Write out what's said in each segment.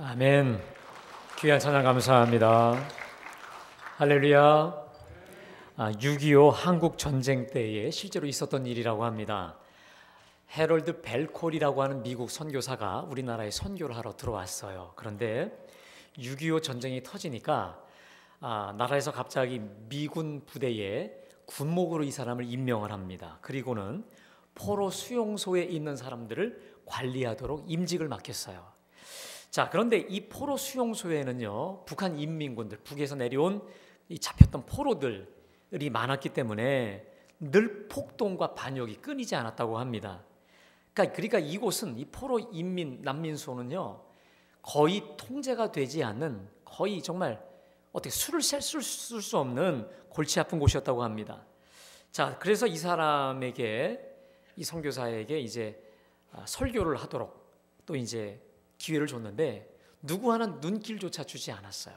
아멘. 귀한 찬양 감사합니다. 할렐루야. 6.25 한국 전쟁 때에 실제로 있었던 일이라고 합니다. 해럴드 벨콜이라고 하는 미국 선교사가 우리나라에 선교를 하러 들어왔어요. 그런데 6.25 전쟁이 터지니까 나라에서 갑자기 미군 부대에 군목으로 이 사람을 임명을 합니다. 그리고는 포로 수용소에 있는 사람들을 관리하도록 임직을 맡겼어요. 자, 그런데 이 포로 수용소에는요, 북한 인민군들, 북에서 내려온 이 잡혔던 포로들이 많았기 때문에 늘 폭동과 반역이 끊이지 않았다고 합니다. 그러니까 이곳은 이 포로 난민소는요, 거의 통제가 되지 않는, 거의 정말 어떻게 술을 쓸 수 없는 골치 아픈 곳이었다고 합니다. 자, 그래서 이 사람에게, 이 선교사에게 이제 설교를 하도록 또 이제 기회를 줬는데 누구 하나 눈길조차 주지 않았어요.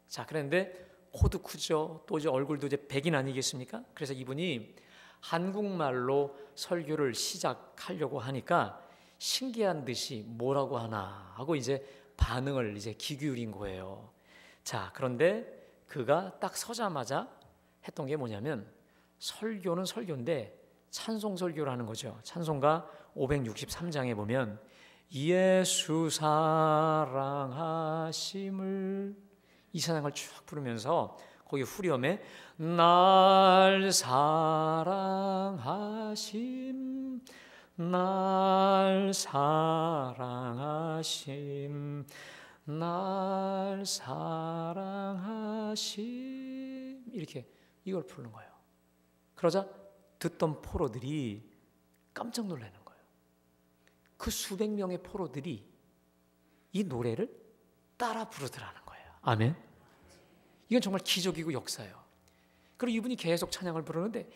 자, 그런데 코도 크죠. 또 이제 얼굴도 이제 백인 아니겠습니까? 그래서 이분이 한국말로 설교를 시작하려고 하니까 신기한 듯이 뭐라고 하나 하고 이제 반응을 이제 귀 기울인 거예요. 자, 그런데 그가 딱 서자마자 했던 게 뭐냐면, 설교는 설교인데 찬송 설교를 하는 거죠. 찬송가 563장에 보면 예수 사랑하심을, 이 찬양을 쭉 부르면서 거기 후렴에 날 사랑하심, 날 사랑하심, 날 사랑하심, 이렇게 이걸 부르는 거예요. 그러자 듣던 포로들이 깜짝 놀라는 거예요. 그 수백 명의 포로들이 이 노래를 따라 부르더라는 거예요. 아멘. 이건 정말 기적이고 역사예요. 그리고 이분이 계속 찬양을 부르는데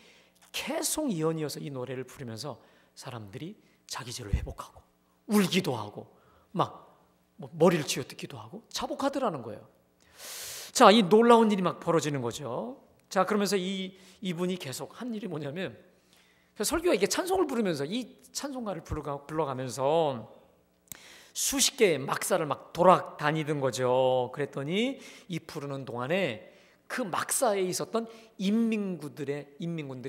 계속 이어서 이 노래를 부르면서 사람들이 자기 죄를 회복하고 울기도 하고 막 머리를 쥐어뜯기도 하고 자복하더라는 거예요. 자, 이 놀라운 일이 막 벌어지는 거죠. 자, 그러면서 이분이 계속 한 일이 뭐냐면, 설교가 이게 찬송을 부르면서 이 찬송가를 불러가면서 수십 개의 막사를 막 돌아다니던 거죠. 그랬더니 이 부르는 동안에 그 막사에 있었던 인민군들의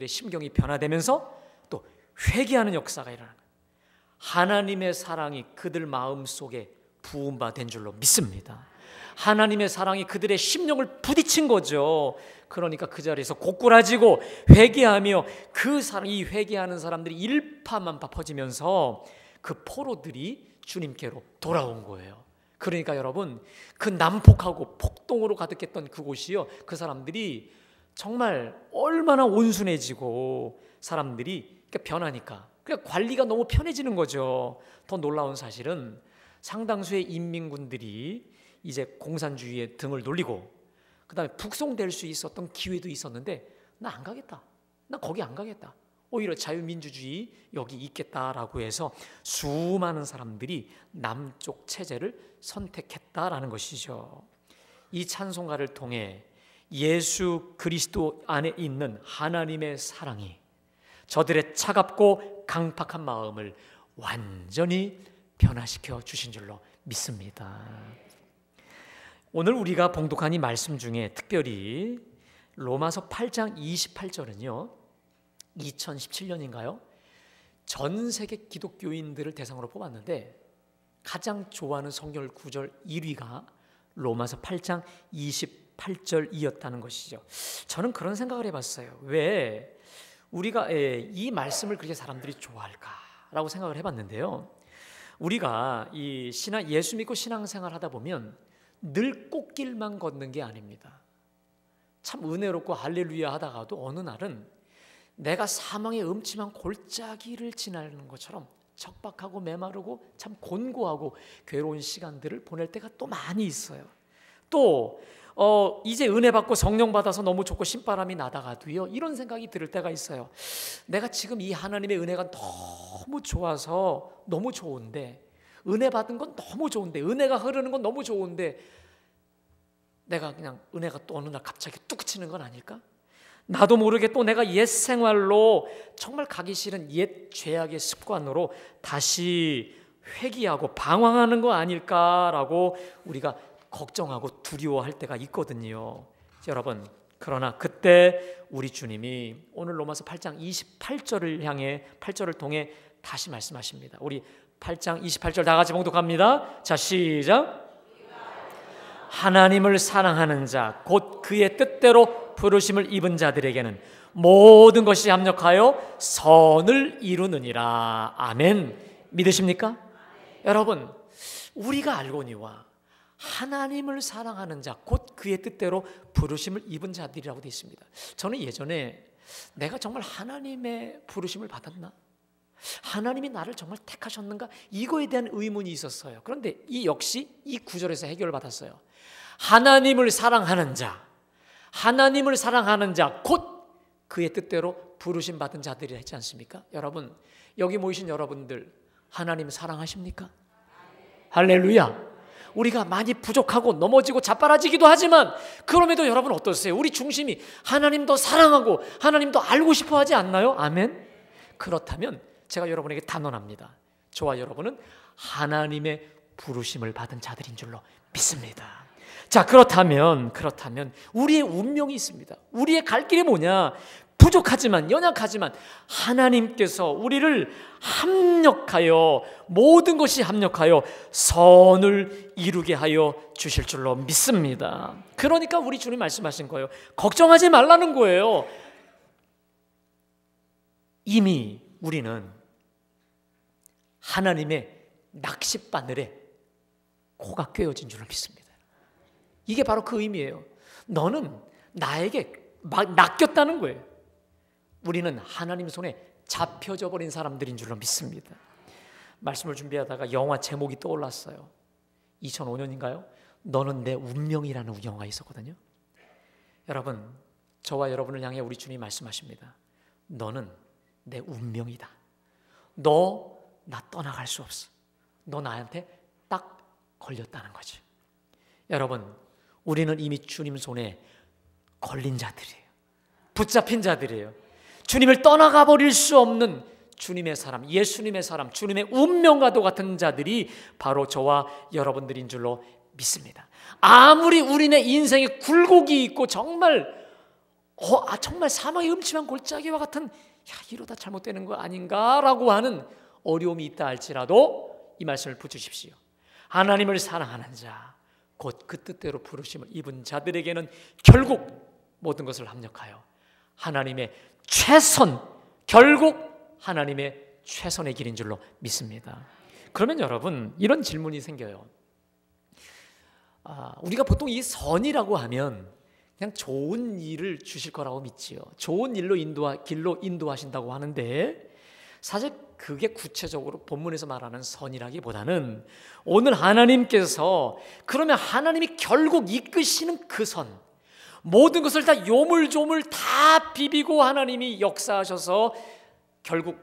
심경이 변화되면서 또 회개하는 역사가 일어나는 거예요. 하나님의 사랑이 그들 마음속에 부음받은 줄로 믿습니다. 하나님의 사랑이 그들의 심령을 부딪힌 거죠. 그러니까 그 자리에서 고꾸라지고 회개하며 이 회개하는 사람들이 일파만파 퍼지면서 그 포로들이 주님께로 돌아온 거예요. 그러니까 여러분, 그 난폭하고 폭동으로 가득했던 그곳이요, 그 사람들이 정말 얼마나 온순해지고 사람들이 변하니까, 그러니까 관리가 너무 편해지는 거죠. 더 놀라운 사실은 상당수의 인민군들이 이제 공산주의에 등을 돌리고 그 다음에 북송될 수 있었던 기회도 있었는데, 나 안 가겠다, 나 거기 안 가겠다, 오히려 자유민주주의 여기 있겠다라고 해서 수많은 사람들이 남쪽 체제를 선택했다라는 것이죠. 이 찬송가를 통해 예수 그리스도 안에 있는 하나님의 사랑이 저들의 차갑고 강팍한 마음을 완전히 변화시켜 주신 줄로 믿습니다. 오늘 우리가 봉독한 이 말씀 중에 특별히 로마서 8장 28절은요, 2017년인가요? 전 세계 기독교인들을 대상으로 뽑았는데 가장 좋아하는 성경 구절 1위가 로마서 8장 28절이었다는 것이죠. 저는 그런 생각을 해봤어요. 왜 우리가 이 말씀을 그렇게 사람들이 좋아할까라고 생각을 해봤는데요. 우리가 예수 믿고 신앙생활 하다 보면 늘 꽃길만 걷는 게 아닙니다. 참 은혜롭고 할렐루야 하다가도 어느 날은 내가 사망의 음침한 골짜기를 지나는 것처럼 척박하고 메마르고 참 곤고하고 괴로운 시간들을 보낼 때가 또 많이 있어요. 또 이제 은혜 받고 성령 받아서 너무 좋고 신바람이 나다가도요, 이런 생각이 들 때가 있어요. 내가 지금 이 하나님의 은혜가 너무 좋아서 너무 좋은데, 은혜 받은 건 너무 좋은데, 은혜가 흐르는 건 너무 좋은데, 내가 그냥 은혜가 또 어느 날 갑자기 뚝 치는 건 아닐까? 나도 모르게 또 내가 옛 생활로, 정말 가기 싫은 옛 죄악의 습관으로 다시 회귀하고 방황하는 거 아닐까라고 우리가 걱정하고 두려워할 때가 있거든요. 여러분, 그러나 그때 우리 주님이 오늘 로마서 8장 28절을 향해 8절을 통해 다시 말씀하십니다. 우리 8장 28절 다 같이 봉독합니다. 자, 시작. 하나님을 사랑하는 자 곧 그의 뜻대로 부르심을 입은 자들에게는 모든 것이 합력하여 선을 이루느니라. 아멘. 믿으십니까? 여러분, 우리가 알거니와 하나님을 사랑하는 자 곧 그의 뜻대로 부르심을 입은 자들이라고 되어 있습니다. 저는 예전에 내가 정말 하나님의 부르심을 받았나? 하나님이 나를 정말 택하셨는가? 이거에 대한 의문이 있었어요. 그런데 이 역시 이 구절에서 해결을 받았어요. 하나님을 사랑하는 자, 하나님을 사랑하는 자 곧 그의 뜻대로 부르심 받은 자들이라 했지 않습니까? 여러분, 여기 모이신 여러분들 하나님 사랑하십니까? 할렐루야. 우리가 많이 부족하고 넘어지고 자빠라지기도 하지만 그럼에도 여러분 어떠세요? 우리 중심이 하나님 더 사랑하고 하나님 더 알고 싶어 하지 않나요? 아멘. 그렇다면 제가 여러분에게 단언합니다. 저와 여러분은 하나님의 부르심을 받은 자들인 줄로 믿습니다. 자, 그렇다면 우리의 운명이 있습니다. 우리의 갈 길이 뭐냐? 부족하지만 연약하지만 하나님께서 우리를 합력하여 모든 것이 합력하여 선을 이루게 하여 주실 줄로 믿습니다. 그러니까 우리 주님 말씀하신 거예요. 걱정하지 말라는 거예요. 이미 우리는 하나님의 낚싯바늘에 코가 꿰어진 줄로 믿습니다. 이게 바로 그 의미예요. 너는 나에게 막 낚였다는 거예요. 우리는 하나님 손에 잡혀져 버린 사람들인 줄로 믿습니다. 말씀을 준비하다가 영화 제목이 떠올랐어요. 2005년인가요? 너는 내 운명이라는 영화가 있었거든요. 여러분, 저와 여러분을 향해 우리 주님이 말씀하십니다. 너는 내 운명이다. 너 나 떠나갈 수 없어. 너 나한테 딱 걸렸다는 거지. 여러분, 우리는 이미 주님 손에 걸린 자들이에요. 붙잡힌 자들이에요. 주님을 떠나가 버릴 수 없는 주님의 사람, 예수님의 사람, 주님의 운명과도 같은 자들이 바로 저와 여러분들인 줄로 믿습니다. 아무리 우리네 인생에 굴곡이 있고 정말 사망의 음침한 골짜기와 같은 이러다 잘못되는 거 아닌가라고 하는 어려움이 있다 할지라도 이 말씀을 붙이십시오. 하나님을 사랑하는 자 곧 그 뜻대로 부르심을 입은 자들에게는 결국 모든 것을 합력하여 하나님의 최선, 결국 하나님의 최선의 길인 줄로 믿습니다. 그러면 여러분, 이런 질문이 생겨요. 우리가 보통 이 선이라고 하면 그냥 좋은 일을 주실 거라고 믿지요. 좋은 일로 길로 인도하신다고 하는데 사실 그게 구체적으로 본문에서 말하는 선이라기보다는 오늘 하나님께서 그러면 하나님이 결국 이끄시는 그 선, 모든 것을 다 요물조물 다 비비고 하나님이 역사하셔서 결국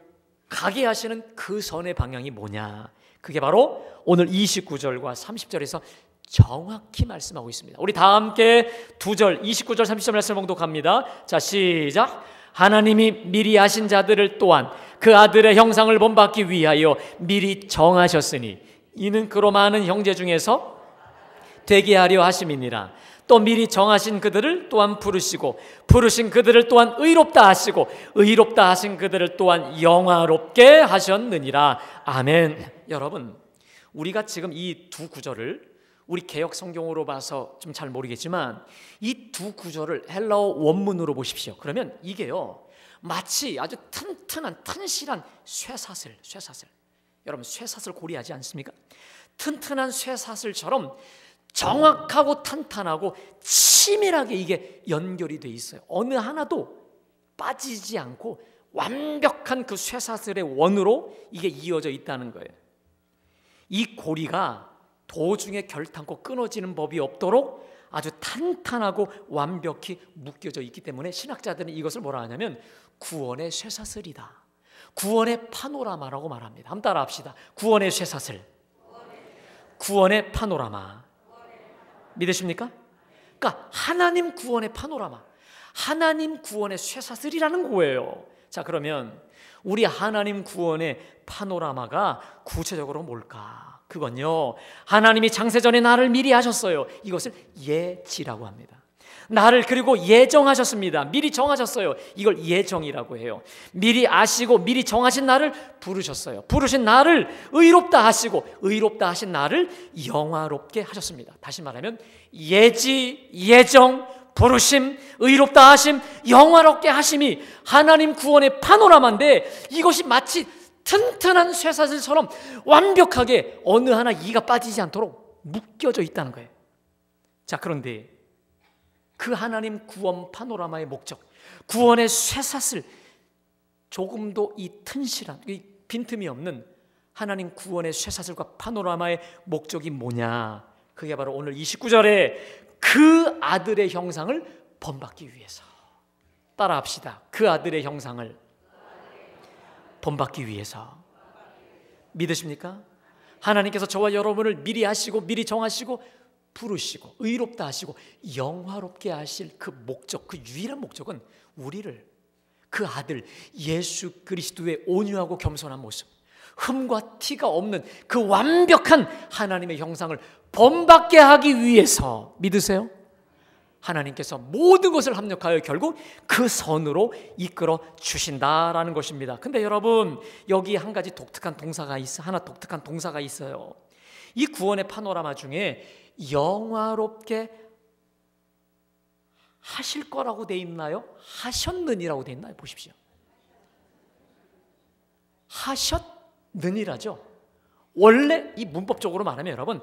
가게 하시는 그 선의 방향이 뭐냐? 그게 바로 오늘 29절과 30절에서 정확히 말씀하고 있습니다. 우리 다 함께 2절, 29절, 30절 말씀을 봉독합니다. 자, 시작. 하나님이 미리 아신 자들을 또한 그 아들의 형상을 본받기 위하여 미리 정하셨으니 이는 그로 많은 형제 중에서 되게 하려 하심이니라. 또 미리 정하신 그들을 또한 부르시고 부르신 그들을 또한 의롭다 하시고 의롭다 하신 그들을 또한 영화롭게 하셨느니라. 아멘. 여러분, 우리가 지금 이 두 구절을 우리 개역 성경으로 봐서 좀 잘 모르겠지만 이 두 구절을 헬라어 원문으로 보십시오. 그러면 이게요, 마치 아주 튼실한 쇠사슬. 여러분, 쇠사슬 고리하지 않습니까? 튼튼한 쇠사슬처럼 정확하고 탄탄하고 치밀하게 이게 연결이 돼 있어요. 어느 하나도 빠지지 않고 완벽한 그 쇠사슬의 원으로 이게 이어져 있다는 거예요. 이 고리가 도중에 결탄코 끊어지는 법이 없도록 아주 탄탄하고 완벽히 묶여져 있기 때문에 신학자들은 이것을 뭐라 하냐면 구원의 쇠사슬이다, 구원의 파노라마라고 말합니다. 한번 따라 합시다. 구원의 쇠사슬, 구원의 파노라마. 믿으십니까? 그러니까 하나님 구원의 파노라마, 하나님 구원의 쇠사슬이라는 거예요. 자, 그러면 우리 하나님 구원의 파노라마가 구체적으로 뭘까? 그건요, 하나님이 창세전에 나를 미리 하셨어요. 이것을 예지라고 합니다. 나를 그리고 예정하셨습니다. 미리 정하셨어요. 이걸 예정이라고 해요. 미리 아시고 미리 정하신 나를 부르셨어요. 부르신 나를 의롭다 하시고 의롭다 하신 나를 영화롭게 하셨습니다. 다시 말하면 예지, 예정, 부르심, 의롭다 하심, 영화롭게 하심이 하나님 구원의 파노라마인데, 이것이 마치 튼튼한 쇠사슬처럼 완벽하게 어느 하나 이가 빠지지 않도록 묶여져 있다는 거예요. 자, 그런데 그 하나님 구원 파노라마의 목적, 구원의 쇠사슬, 조금도 이 튼실한, 이 빈틈이 없는 하나님 구원의 쇠사슬과 파노라마의 목적이 뭐냐? 그게 바로 오늘 29절에 그 아들의 형상을 본받기 위해서. 따라합시다. 그 아들의 형상을 본받기 위해서. 믿으십니까? 하나님께서 저와 여러분을 미리 하시고 미리 정하시고 부르시고 의롭다 하시고 영화롭게 하실 그 목적, 그 유일한 목적은 우리를 그 아들 예수 그리스도의 온유하고 겸손한 모습, 흠과 티가 없는 그 완벽한 하나님의 형상을 본받게 하기 위해서, 믿으세요? 하나님께서 모든 것을 합력하여 결국 그 선으로 이끌어 주신다라는 것입니다. 근데 여러분, 여기 한 가지 독특한 동사가 있어요. 이 구원의 파노라마 중에 영화롭게 하실 거라고 돼 있나요? 하셨느니라고 돼 있나요? 보십시오. 하셨느니라죠. 원래 이 문법적으로 말하면 여러분,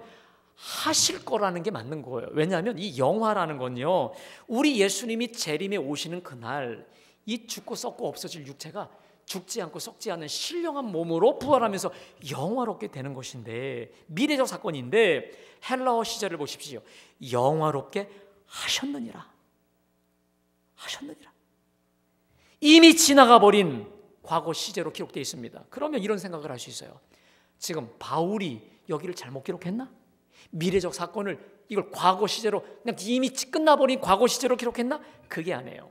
하실 거라는 게 맞는 거예요. 왜냐하면 이 영화라는 건요, 우리 예수님이 재림에 오시는 그날 이 죽고 썩고 없어질 육체가 죽지 않고 썩지 않는 신령한 몸으로 부활하면서 영화롭게 되는 것인데, 미래적 사건인데 헬라어 시제를 보십시오. 영화롭게 하셨느니라. 이미 지나가 버린 과거 시제로 기록되어 있습니다. 그러면 이런 생각을 할 수 있어요. 지금 바울이 여기를 잘못 기록했나? 미래적 사건을 이걸 과거 시제로, 그냥 이미 끝나버린 과거 시제로 기록했나? 그게 아니에요.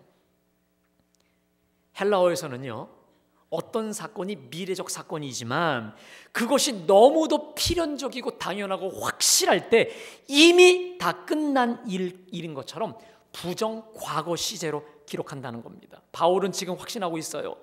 헬라어에서는요, 어떤 사건이 미래적 사건이지만 그것이 너무도 필연적이고 당연하고 확실할 때 이미 다 끝난 일인 것처럼 부정 과거 시제로 기록한다는 겁니다. 바울은 지금 확신하고 있어요.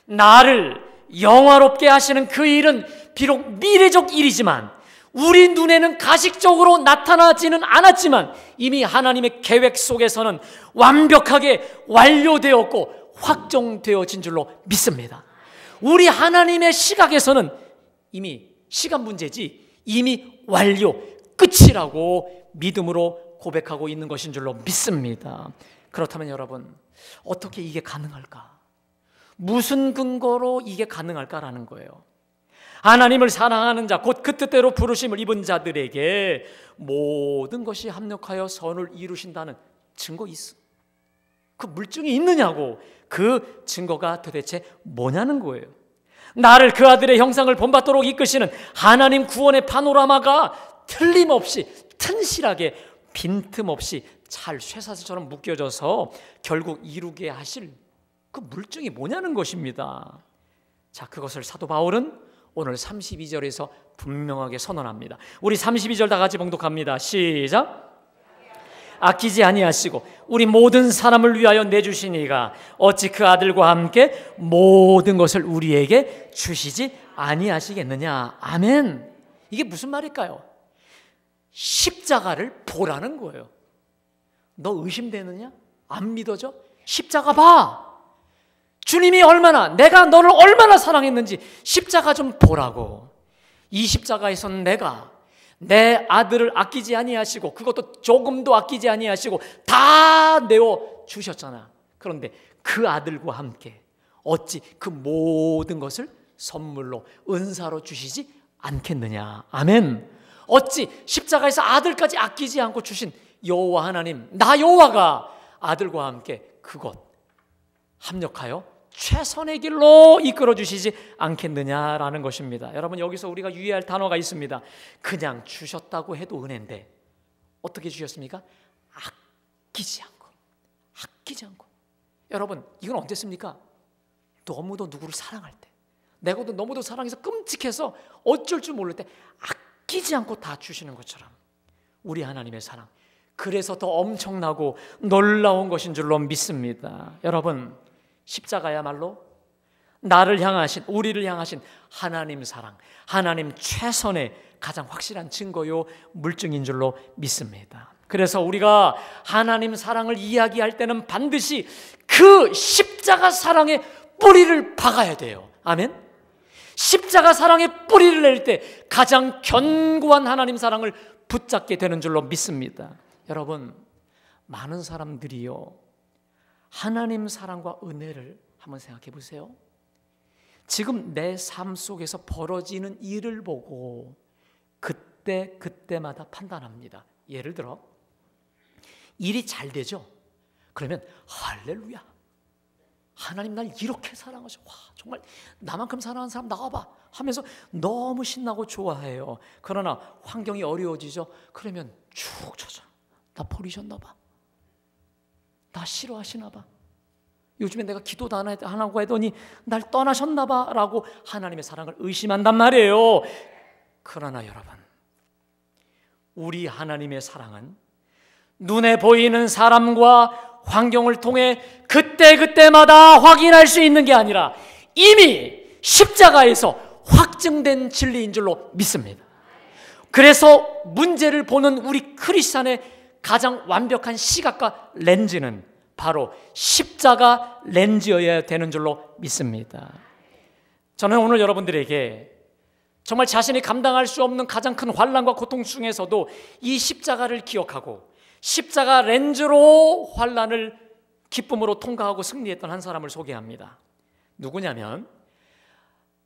나를 영화롭게 하시는 그 일은 비록 미래적 일이지만, 우리 눈에는 가식적으로 나타나지는 않았지만 이미 하나님의 계획 속에서는 완벽하게 완료되었고 확정되어진 줄로 믿습니다. 우리 하나님의 시각에서는 이미 시간 문제지 이미 완료, 끝이라고 믿음으로 고백하고 있는 것인 줄로 믿습니다. 그렇다면 여러분, 어떻게 이게 가능할까? 무슨 근거로 이게 가능할까라는 거예요. 하나님을 사랑하는 자, 곧 그 뜻대로 부르심을 입은 자들에게 모든 것이 합력하여 선을 이루신다는 증거 있어. 그 물증이 있느냐고. 그 증거가 도대체 뭐냐는 거예요. 나를 그 아들의 형상을 본받도록 이끄시는 하나님 구원의 파노라마가 틀림없이 튼실하게 빈틈없이 잘 쇠사슬처럼 묶여져서 결국 이루게 하실 그 물증이 뭐냐는 것입니다. 자, 그것을 사도 바울은 오늘 32절에서 분명하게 선언합니다. 우리 32절 다 같이 봉독합니다. 시작. 아끼지 아니하시고 우리 모든 사람을 위하여 내주시니가 어찌 그 아들과 함께 모든 것을 우리에게 주시지 아니하시겠느냐. 아멘. 이게 무슨 말일까요? 십자가를 보라는 거예요. 너 의심되느냐? 안 믿어져? 십자가 봐. 주님이 내가 너를 얼마나 사랑했는지 십자가 좀 보라고. 이 십자가에서는 내가 내 아들을 아끼지 아니하시고 그것도 조금도 아끼지 아니하시고 다 내어 주셨잖아. 그런데 그 아들과 함께 어찌 그 모든 것을 선물로 은사로 주시지 않겠느냐. 아멘. 어찌 십자가에서 아들까지 아끼지 않고 주신 여호와 하나님, 나 여호와가 아들과 함께 그것 합력하여 최선의 길로 이끌어 주시지 않겠느냐라는 것입니다. 여러분, 여기서 우리가 유의할 단어가 있습니다. 그냥 주셨다고 해도 은혜인데 어떻게 주셨습니까? 아끼지 않고. 여러분, 이건 언제 씁니까? 너무도 누구를 사랑할 때. 내가도 너무도 사랑해서 끔찍해서 어쩔 줄 모를 때 아끼지 않고 다 주시는 것처럼 우리 하나님의 사랑, 그래서 더 엄청나고 놀라운 것인 줄로 믿습니다. 여러분, 십자가야말로 나를 향하신, 우리를 향하신 하나님 사랑, 하나님 최선의 가장 확실한 증거요 물증인 줄로 믿습니다. 그래서 우리가 하나님 사랑을 이야기할 때는 반드시 그 십자가 사랑의 뿌리를 박아야 돼요. 아멘. 십자가 사랑의 뿌리를 낼 때 가장 견고한 하나님 사랑을 붙잡게 되는 줄로 믿습니다. 여러분, 많은 사람들이요, 하나님 사랑과 은혜를 한번 생각해 보세요. 지금 내 삶 속에서 벌어지는 일을 보고 그때마다 판단합니다. 예를 들어 일이 잘 되죠? 그러면 할렐루야, 하나님 날 이렇게 사랑하셔, 와, 정말 나만큼 사랑하는 사람 나와봐 하면서 너무 신나고 좋아해요. 그러나 환경이 어려워지죠? 그러면 축 쳐져. 나 버리셨나 봐, 나 싫어하시나 봐, 요즘에 내가 기도도 안 하고 하더니 날 떠나셨나 봐 라고 하나님의 사랑을 의심한단 말이에요. 그러나 여러분, 우리 하나님의 사랑은 눈에 보이는 사람과 환경을 통해 그때마다 확인할 수 있는 게 아니라 이미 십자가에서 확증된 진리인 줄로 믿습니다. 그래서 문제를 보는 우리 크리스찬의 가장 완벽한 시각과 렌즈는 바로 십자가 렌즈여야 되는 줄로 믿습니다. 저는 오늘 여러분들에게 정말 자신이 감당할 수 없는 가장 큰 환난과 고통 중에서도 이 십자가를 기억하고 십자가 렌즈로 환난을 기쁨으로 통과하고 승리했던 한 사람을 소개합니다. 누구냐면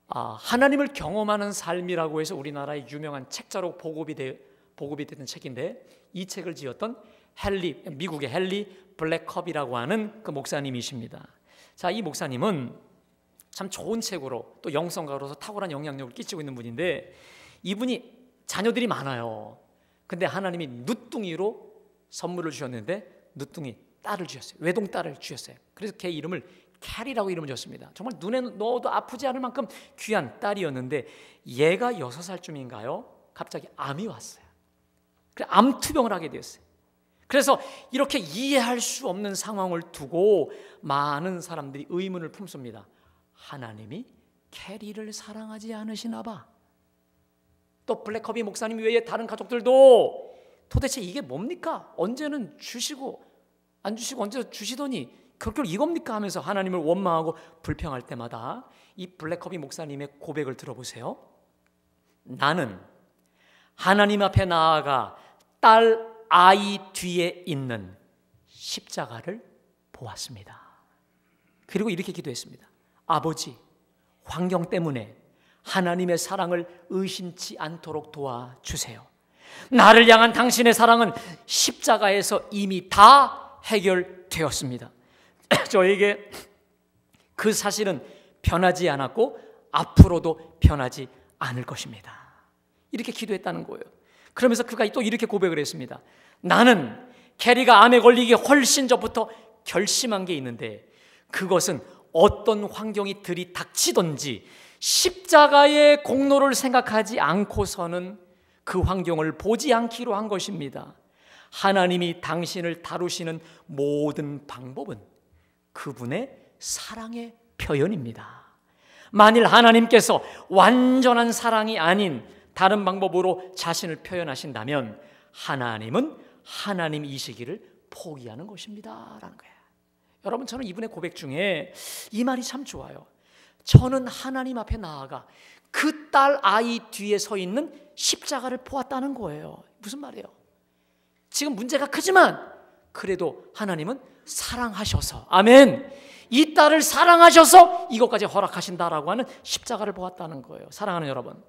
하나님을 경험하는 삶이라고 해서 우리나라의 유명한 책자로 보급이 됐던 책인데, 이 책을 지었던 미국의 헨리 블랙컵이라고 하는 그 목사님이십니다. 자, 이 목사님은 참 좋은 책으로 또 영성가로서 탁월한 영향력을 끼치고 있는 분인데, 이분이 자녀들이 많아요. 근데 하나님이 누뚱이로 선물을 주셨는데 누뚱이 딸을 주셨어요. 외동딸을 주셨어요. 그래서 걔 이름을 캐리라고 이름을 줬습니다. 정말 눈에 넣어도 아프지 않을 만큼 귀한 딸이었는데, 얘가 6살쯤인가요? 갑자기 암이 왔어요. 그래, 암투병을 하게 되었어요. 그래서 이렇게 이해할 수 없는 상황을 두고 많은 사람들이 의문을 품습니다. 하나님이 캐리를 사랑하지 않으시나 봐. 또 블랙커비 목사님 외에 다른 가족들도 도대체 이게 뭡니까? 언제는 주시고 안 주시고 언제 주시더니 결국 이겁니까? 하면서 하나님을 원망하고 불평할 때마다 이 블랙커비 목사님의 고백을 들어보세요. 나는 하나님 앞에 나아가 딸 아이 뒤에 있는 십자가를 보았습니다. 그리고 이렇게 기도했습니다. 아버지, 환경 때문에 하나님의 사랑을 의심치 않도록 도와주세요. 나를 향한 당신의 사랑은 십자가에서 이미 다 해결되었습니다. 저에게 그 사실은 변하지 않았고 앞으로도 변하지 않을 것입니다. 이렇게 기도했다는 거예요. 그러면서 그가 또 이렇게 고백을 했습니다. 나는 캐리가 암에 걸리기 훨씬 전부터 결심한 게 있는데, 그것은 어떤 환경이 들이닥치든지 십자가의 공로를 생각하지 않고서는 그 환경을 보지 않기로 한 것입니다. 하나님이 당신을 다루시는 모든 방법은 그분의 사랑의 표현입니다. 만일 하나님께서 완전한 사랑이 아닌 다른 방법으로 자신을 표현하신다면 하나님은 하나님이시기를 포기하는 것입니다 라는 거예요. 여러분, 저는 이분의 고백 중에 이 말이 참 좋아요. 저는 하나님 앞에 나아가 그 딸 아이 뒤에 서 있는 십자가를 보았다는 거예요. 무슨 말이에요? 지금 문제가 크지만 그래도 하나님은 사랑하셔서, 아멘, 이 딸을 사랑하셔서 이것까지 허락하신다라고 하는 십자가를 보았다는 거예요. 사랑하는 여러분,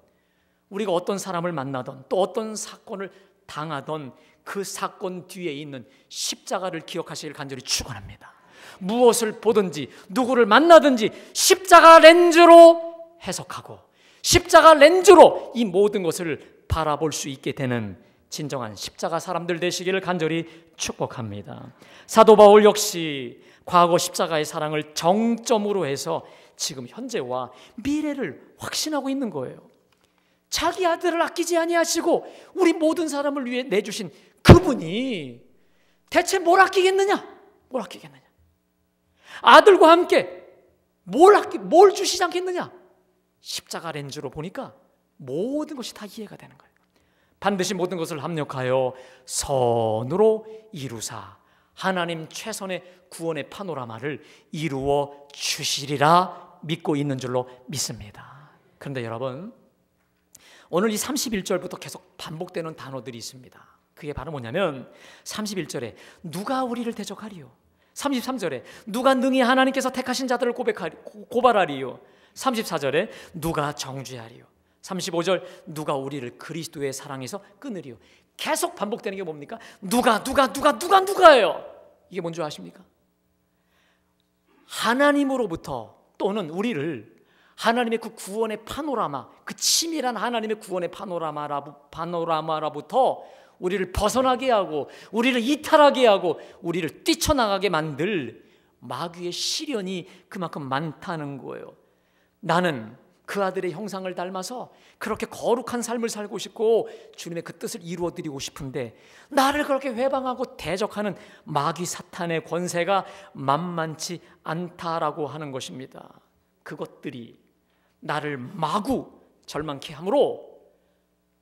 우리가 어떤 사람을 만나던 또 어떤 사건을 당하던 그 사건 뒤에 있는 십자가를 기억하시길 간절히 축원합니다. 무엇을 보든지 누구를 만나든지 십자가 렌즈로 해석하고 십자가 렌즈로 이 모든 것을 바라볼 수 있게 되는 진정한 십자가 사람들 되시기를 간절히 축복합니다. 사도 바울 역시 과거 십자가의 사랑을 정점으로 해서 지금 현재와 미래를 확신하고 있는 거예요. 자기 아들을 아끼지 아니하시고 우리 모든 사람을 위해 내주신 그분이 대체 뭘 아끼겠느냐? 뭘 아끼겠느냐? 아들과 함께 뭘 주시지 않겠느냐? 십자가 렌즈로 보니까 모든 것이 다 이해가 되는 거예요. 반드시 모든 것을 합력하여 선으로 이루사 하나님 최선의 구원의 파노라마를 이루어 주시리라 믿고 있는 줄로 믿습니다. 그런데 여러분, 오늘 이 31절부터 계속 반복되는 단어들이 있습니다. 그게 바로 뭐냐면 31절에 누가 우리를 대적하리요? 33절에 누가 능히 하나님께서 택하신 자들을 고발하리요? 34절에 누가 정죄하리요? 35절 누가 우리를 그리스도의 사랑에서 끊으리요? 계속 반복되는 게 뭡니까? 누가예요. 이게 뭔지 아십니까? 하나님으로부터 또는 우리를 하나님의 그 구원의 파노라마, 그 치밀한 하나님의 구원의 파노라마로부터 우리를 벗어나게 하고 우리를 이탈하게 하고 우리를 뛰쳐나가게 만들 마귀의 시련이 그만큼 많다는 거예요. 나는 그 아들의 형상을 닮아서 그렇게 거룩한 삶을 살고 싶고 주님의 그 뜻을 이루어드리고 싶은데 나를 그렇게 회방하고 대적하는 마귀 사탄의 권세가 만만치 않다라고 하는 것입니다. 그것들이 나를 마구 절망케 하므로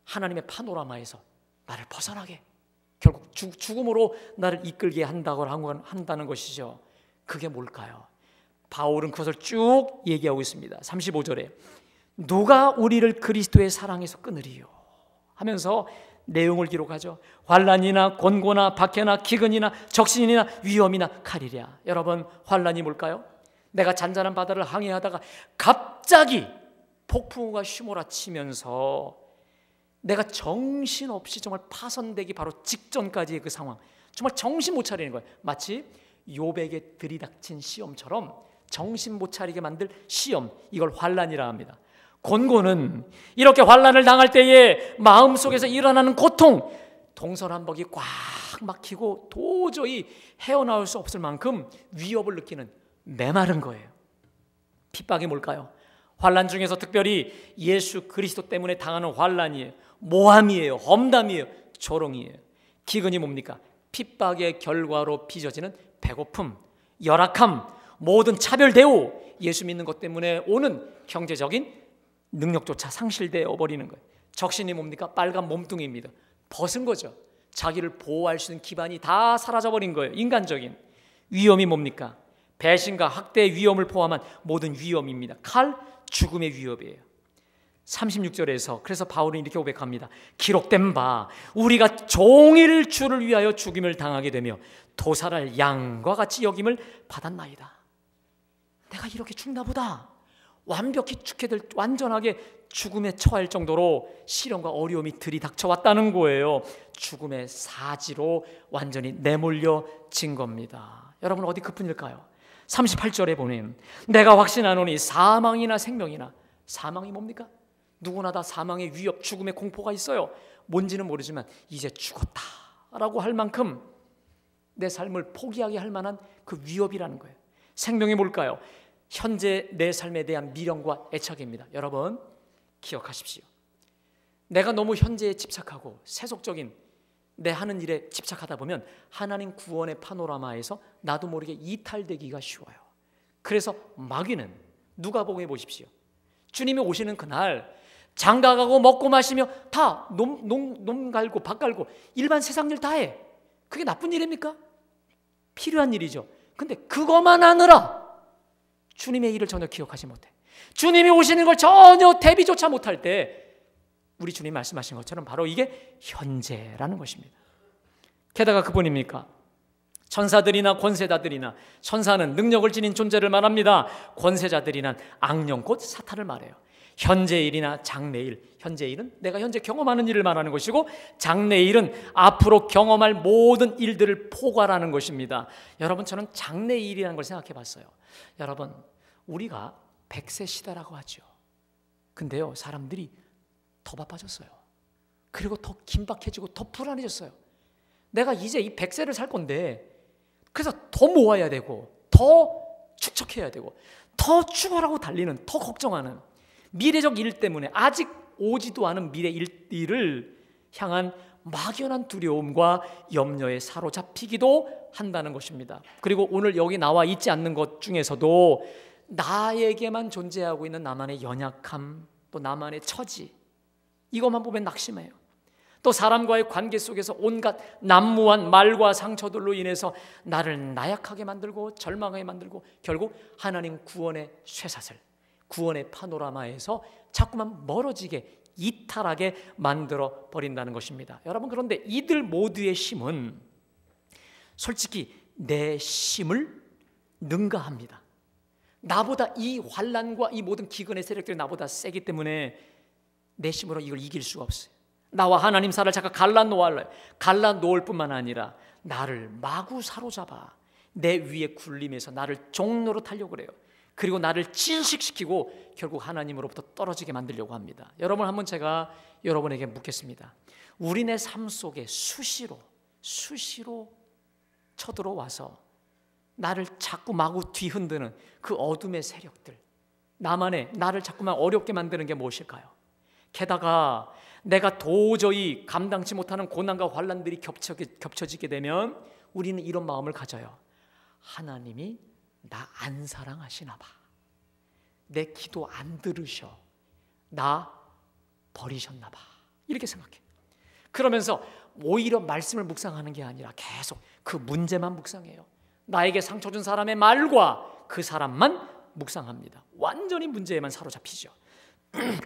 하나님의 파노라마에서 나를 벗어나게, 결국 죽음으로 나를 이끌게 한다는 것이죠. 그게 뭘까요? 바울은 그것을 쭉 얘기하고 있습니다. 35절에 누가 우리를 그리스도의 사랑에서 끊으리요 하면서 내용을 기록하죠. 환난이나 곤고나 박해나 기근이나 적신이나 위험이나 칼이랴. 여러분, 환난이 뭘까요? 내가 잔잔한 바다를 항해하다가 갑자기 폭풍우가 휘몰아치면서 내가 정신없이 정말 파손되기 바로 직전까지의 그 상황, 정말 정신 못 차리는 거예요. 마치 욥에게 들이닥친 시험처럼 정신 못 차리게 만들 시험, 이걸 환난이라 합니다. 곤고는 이렇게 환난을 당할 때에 마음속에서 일어나는 고통, 동서남북이 꽉 막히고 도저히 헤어나올 수 없을 만큼 위협을 느끼는 메마른 거예요. 핍박이 뭘까요? 환난 중에서 특별히 예수 그리스도 때문에 당하는 환난이에요. 모함이에요. 험담이에요. 조롱이에요. 기근이 뭡니까? 핍박의 결과로 빚어지는 배고픔, 열악함, 모든 차별 대우, 예수 믿는 것 때문에 오는 경제적인 능력조차 상실되어 버리는 거예요. 적신이 뭡니까? 빨간 몸뚱이입니다. 벗은 거죠. 자기를 보호할 수 있는 기반이 다 사라져버린 거예요. 인간적인 위험이 뭡니까? 배신과 학대의 위험을 포함한 모든 위험입니다. 칼, 죽음의 위협이에요. 36절에서 그래서 바울은 이렇게 고백합니다. 기록된 바 우리가 종일 주를 위하여 죽임을 당하게 되며 도살할 양과 같이 여김을 받았나이다. 내가 이렇게 죽나 보다. 완벽히 완전하게 죽음에 처할 정도로 시련과 어려움이 들이닥쳐왔다는 거예요. 죽음의 사지로 완전히 내몰려진 겁니다. 여러분, 어디 그뿐 일까요? 38절에 보면 내가 확신하노니 사망이나 생명이나, 사망이 뭡니까? 누구나 다 사망의 위협, 죽음의 공포가 있어요. 뭔지는 모르지만 이제 죽었다라고 할 만큼 내 삶을 포기하게 할 만한 그 위협이라는 거예요. 생명이 뭘까요? 현재 내 삶에 대한 미련과 애착입니다. 여러분, 기억하십시오. 내가 너무 현재에 집착하고 세속적인 내 하는 일에 집착하다 보면 하나님 구원의 파노라마에서 나도 모르게 이탈되기가 쉬워요. 그래서 마귀는, 누가복음에 보십시오. 주님이 오시는 그날 장가가고 먹고 마시며 다 놈 갈고 밭 갈고 일반 세상 일 다 해. 그게 나쁜 일입니까? 필요한 일이죠. 근데 그것만 하느라 주님의 일을 전혀 기억하지 못해. 주님이 오시는 걸 전혀 대비조차 못할 때 우리 주님 말씀하신 것처럼 바로 이게 현재라는 것입니다. 게다가 그분입니까? 천사들이나 권세자들이나, 천사는 능력을 지닌 존재를 말합니다. 권세자들이나 악령 곧 사탄을 말해요. 현재일이나 장래일, 현재일은 내가 현재 경험하는 일을 말하는 것이고 장래일은 앞으로 경험할 모든 일들을 포괄하는 것입니다. 여러분, 저는 장래일이라는 걸 생각해 봤어요. 여러분, 우리가 100세 시대라고 하죠. 근데요, 사람들이 더 바빠졌어요. 그리고 더 긴박해지고 더 불안해졌어요. 내가 이제 이 100세를 살 건데 그래서 더 모아야 되고 더 축적해야 되고 더 죽어라고 달리는, 더 걱정하는 미래적 일 때문에 아직 오지도 않은 미래 일을 향한 막연한 두려움과 염려에 사로잡히기도 한다는 것입니다. 그리고 오늘 여기 나와 있지 않는 것 중에서도 나에게만 존재하고 있는 나만의 연약함, 또 나만의 처지, 이것만 보면 낙심해요. 또 사람과의 관계 속에서 온갖 난무한 말과 상처들로 인해서 나를 나약하게 만들고 절망하게 만들고 결국 하나님 구원의 쇠사슬, 구원의 파노라마에서 자꾸만 멀어지게 이탈하게 만들어 버린다는 것입니다. 여러분, 그런데 이들 모두의 힘은 솔직히 내 힘을 능가합니다. 나보다 이 환난과 이 모든 기근의 세력들이 나보다 세기 때문에 내 힘으로 이걸 이길 수가 없어요. 나와 하나님 사이를 잠깐 갈라놓을 뿐만 아니라 나를 마구 사로잡아 내 위에 굴림해서 나를 종로로 타려고 그래요. 그리고 나를 진식시키고 결국 하나님으로부터 떨어지게 만들려고 합니다. 여러분, 한번 제가 여러분에게 묻겠습니다. 우리네 삶 속에 수시로 쳐들어와서 나를 자꾸 마구 뒤흔드는 그 어둠의 세력들, 나를 자꾸만 어렵게 만드는 게 무엇일까요? 게다가 내가 도저히 감당치 못하는 고난과 환난들이 겹쳐지게 되면 우리는 이런 마음을 가져요. 하나님이 나 안 사랑하시나 봐. 내 기도 안 들으셔. 나 버리셨나 봐. 이렇게 생각해. 그러면서 오히려 말씀을 묵상하는 게 아니라 계속 그 문제만 묵상해요. 나에게 상처 준 사람의 말과 그 사람만 묵상합니다. 완전히 문제에만 사로잡히죠.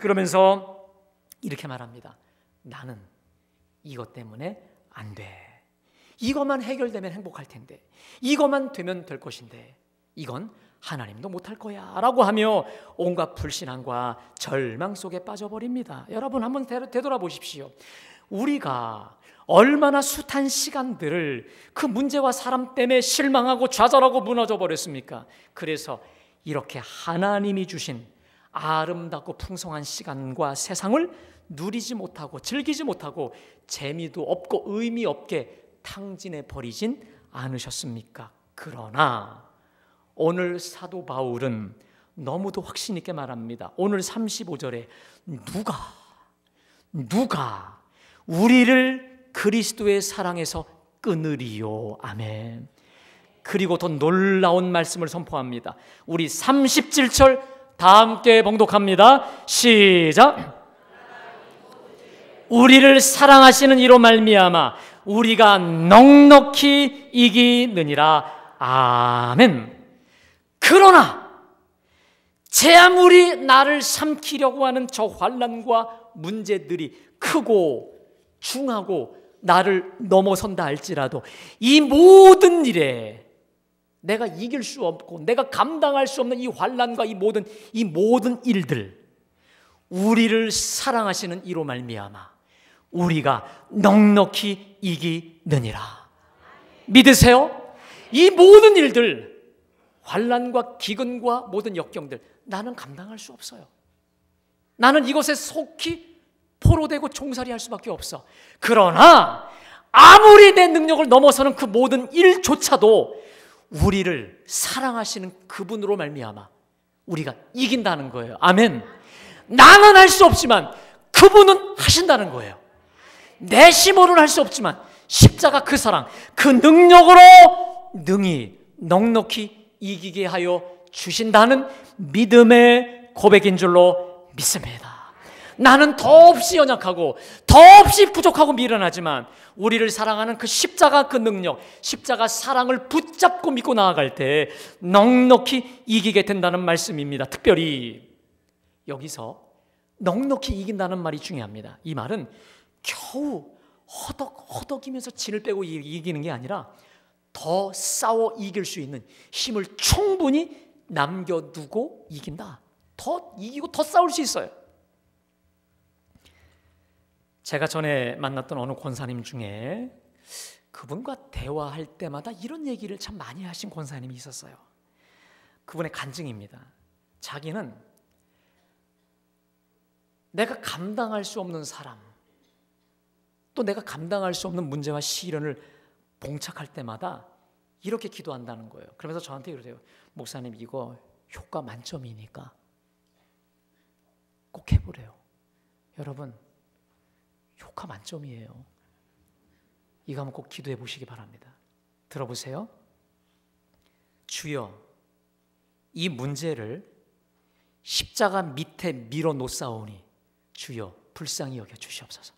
그러면서 이렇게 말합니다. 나는 이것 때문에 안 돼. 이것만 해결되면 행복할 텐데, 이것만 되면 될 것인데 이건 하나님도 못할 거야 라고 하며 온갖 불신앙과 절망 속에 빠져버립니다. 여러분, 한번 되돌아보십시오. 우리가 얼마나 숱한 시간들을 그 문제와 사람 때문에 실망하고 좌절하고 무너져 버렸습니까? 그래서 이렇게 하나님이 주신 아름답고 풍성한 시간과 세상을 누리지 못하고 즐기지 못하고 재미도 없고 의미 없게 탕진해 버리진 않으셨습니까? 그러나 오늘 사도 바울은 너무도 확신 있게 말합니다. 오늘 35절에 누가 우리를 그리스도의 사랑에서 끊으리요. 아멘. 그리고 더 놀라운 말씀을 선포합니다. 우리 37절 다 함께 봉독합니다. 시작. 우리를 사랑하시는 이로 말미암아 우리가 넉넉히 이기느니라. 아멘. 그러나 제 아무리 나를 삼키려고 하는 저 환난과 문제들이 크고 중하고 나를 넘어선다 할지라도 이 모든 일에 내가 이길 수 없고 내가 감당할 수 없는 이 환난과 이 모든 일들, 우리를 사랑하시는 이로 말미암아 우리가 넉넉히 이기느니라. 믿으세요? 이 모든 일들, 환난과 기근과 모든 역경들, 나는 감당할 수 없어요. 나는 이것에 속히 포로되고 종살이할 수밖에 없어. 그러나 아무리 내 능력을 넘어서는 그 모든 일조차도 우리를 사랑하시는 그분으로 말미암아 우리가 이긴다는 거예요. 아멘. 나는 할 수 없지만 그분은 하신다는 거예요. 내 힘으로는 할 수 없지만 십자가 그 사랑, 그 능력으로 능히 넉넉히 이기게 하여 주신다는 믿음의 고백인 줄로 믿습니다. 나는 더없이 연약하고 더없이 부족하고 미련하지만 우리를 사랑하는 그 십자가 그 능력, 십자가 사랑을 붙잡고 믿고 나아갈 때 넉넉히 이기게 된다는 말씀입니다. 특별히 여기서 넉넉히 이긴다는 말이 중요합니다. 이 말은 겨우 허덕이면서 진을 빼고 이기는 게 아니라 더 싸워 이길 수 있는 힘을 충분히 남겨두고 이긴다. 더 이기고 더 싸울 수 있어요. 제가 전에 만났던 어느 권사님 중에 그분과 대화할 때마다 이런 얘기를 참 많이 하신 권사님이 있었어요. 그분의 간증입니다. 자기는 내가 감당할 수 없는 사람, 또 내가 감당할 수 없는 문제와 시련을 봉착할 때마다 이렇게 기도한다는 거예요. 그러면서 저한테 그러세요. 목사님, 이거 효과 만점이니까 꼭 해보래요. 여러분, 효과 만점이에요. 이거 한번 꼭 기도해 보시기 바랍니다. 들어보세요. 주여, 이 문제를 십자가 밑에 밀어 놓사오니 주여 불쌍히 여겨 주시옵소서.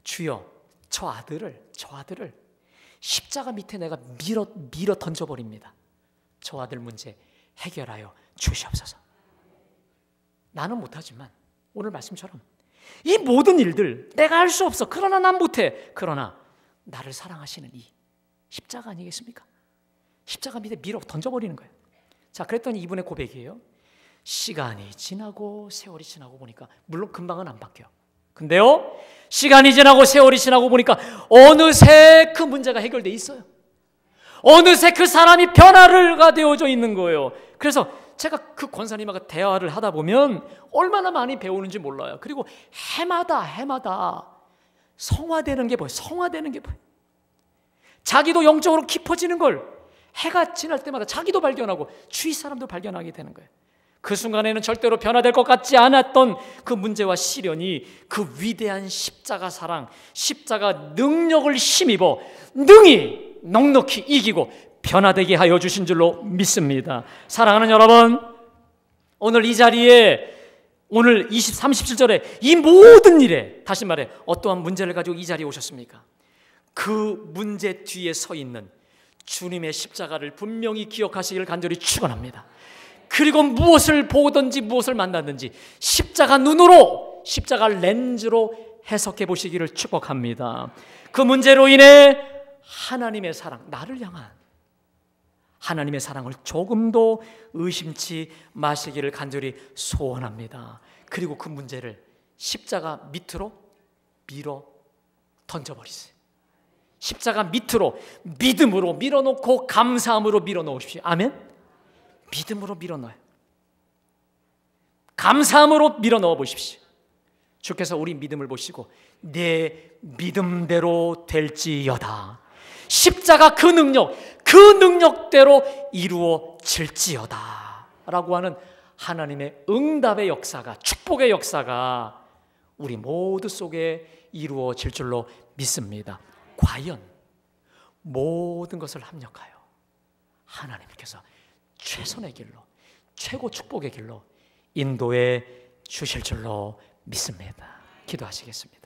주여, 저 아들을 십자가 밑에 내가 밀어 던져버립니다. 저 아들 문제 해결하여 주시옵소서. 나는 못하지만 오늘 말씀처럼 이 모든 일들 내가 할 수 없어. 그러나 난 못해. 그러나 나를 사랑하시는 이 십자가 아니겠습니까? 십자가 밑에 밀어 던져버리는 거예요. 자, 그랬더니 이분의 고백이에요. 시간이 지나고 세월이 지나고 보니까, 물론 금방은 안 바뀌어. 근데요, 시간이 지나고 세월이 지나고 보니까 어느새 그 문제가 해결돼 있어요. 어느새 그 사람이 변화가 되어져 있는 거예요. 그래서 제가 그 권사님하고 대화를 하다 보면 얼마나 많이 배우는지 몰라요. 그리고 해마다 성화되는 게 보여요. 성화되는 게 보여요. 자기도 영적으로 깊어지는 걸 해가 지날 때마다 자기도 발견하고 주위 사람도 발견하게 되는 거예요. 그 순간에는 절대로 변화될 것 같지 않았던 그 문제와 시련이 그 위대한 십자가 사랑, 십자가 능력을 힘입어 능히 넉넉히 이기고 변화되게 하여 주신 줄로 믿습니다. 사랑하는 여러분, 오늘 이 자리에 오늘 37절에 이 모든 일에, 다시 말해 어떠한 문제를 가지고 이 자리에 오셨습니까? 그 문제 뒤에 서 있는 주님의 십자가를 분명히 기억하시길 간절히 축원합니다. 그리고 무엇을 보든지 무엇을 만나든지 십자가 눈으로, 십자가 렌즈로 해석해 보시기를 축복합니다. 그 문제로 인해 하나님의 사랑, 나를 향한 하나님의 사랑을 조금도 의심치 마시기를 간절히 소원합니다. 그리고 그 문제를 십자가 밑으로 밀어 던져버리세요. 십자가 밑으로 믿음으로 밀어놓고 감사함으로 밀어넣으십시오. 아멘? 믿음으로 밀어넣어요. 감사함으로 밀어넣어 보십시오. 주께서 우리 믿음을 보시고 내 믿음대로 될지어다. 십자가 그 능력대로 이루어질지어다 라고 하는 하나님의 응답의 역사가, 축복의 역사가 우리 모두 속에 이루어질 줄로 믿습니다. 과연 모든 것을 합력하여 하나님께서 최선의 길로, 최고 축복의 길로 인도해 주실 줄로 믿습니다. 기도하시겠습니다.